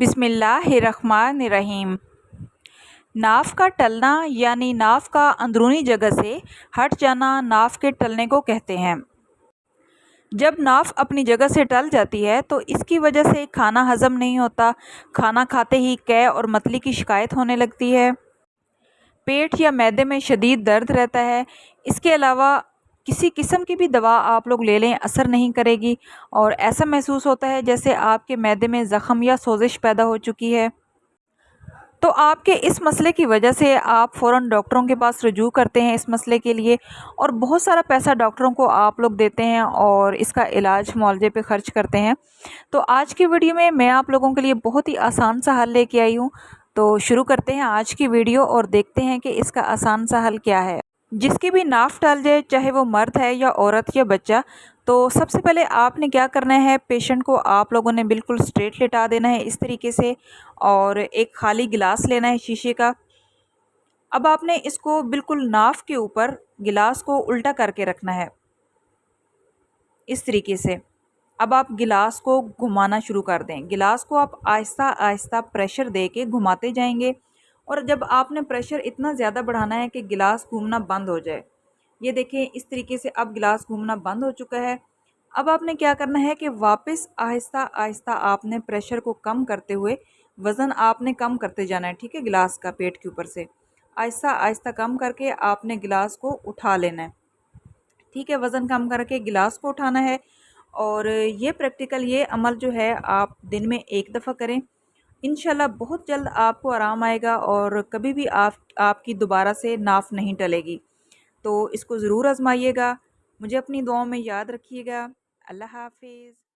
बिस्मिल्लाहिर्रहमानिर्रहीम। नाव का टलना यानी नाव का अंदरूनी जगह से हट जाना नाव के टलने को कहते हैं। जब नाव अपनी जगह से टल जाती है तो इसकी वजह से खाना हजम नहीं होता, खाना खाते ही कै और मतली की शिकायत होने लगती है, पेट या मैदे में शदीद दर्द रहता है। इसके अलावा किसी किस्म की भी दवा आप लोग ले लें असर नहीं करेगी और ऐसा महसूस होता है जैसे आपके मैदे में ज़ख़म या सोजिश पैदा हो चुकी है। तो आपके इस मसले की वजह से आप फ़ौरन डॉक्टरों के पास रुजू करते हैं इस मसले के लिए, और बहुत सारा पैसा डॉक्टरों को आप लोग देते हैं और इसका इलाज मुआवजे पे ख़र्च करते हैं। तो आज की वीडियो में मैं आप लोगों के लिए बहुत ही आसान सा हल लेके आई हूँ। तो शुरू करते हैं आज की वीडियो और देखते हैं कि इसका आसान सा हल क्या है। जिसकी भी नाफ टल जाए, चाहे वो मर्द है या औरत या बच्चा, तो सबसे पहले आपने क्या करना है, पेशेंट को आप लोगों ने बिल्कुल स्ट्रेट लेटा देना है इस तरीके से, और एक खाली गिलास लेना है शीशे का। अब आपने इसको बिल्कुल नाफ के ऊपर गिलास को उल्टा करके रखना है इस तरीके से। अब आप गिलास को घुमाना शुरू कर दें। गिलास को आप आहिस्ता आहिस्ता प्रेशर दे के घुमाते जाएंगे, और जब आपने प्रेशर इतना ज़्यादा बढ़ाना है कि गिलास घूमना बंद हो जाए। ये देखें इस तरीके से अब गिलास घूमना बंद हो चुका है। अब आपने क्या करना है कि वापस आहिस्ता आहिस्ता आपने प्रेशर को कम करते हुए वज़न आपने कम करते जाना है, ठीक है। गिलास का पेट के ऊपर से आहिस्ता आहिस्ता कम करके आपने गिलास को उठा लेना है, ठीक है। वज़न कम करके गिलास को उठाना है, और ये प्रैक्टिकल, ये अमल जो है आप दिन में एक दफ़ा करें। इंशाल्लाह बहुत जल्द आपको आराम आएगा और कभी भी आपकी दोबारा से नाफ नहीं टलेगी। तो इसको ज़रूर आजमाइएगा। मुझे अपनी दुआओं में याद रखिएगा। अल्लाह हाफिज़।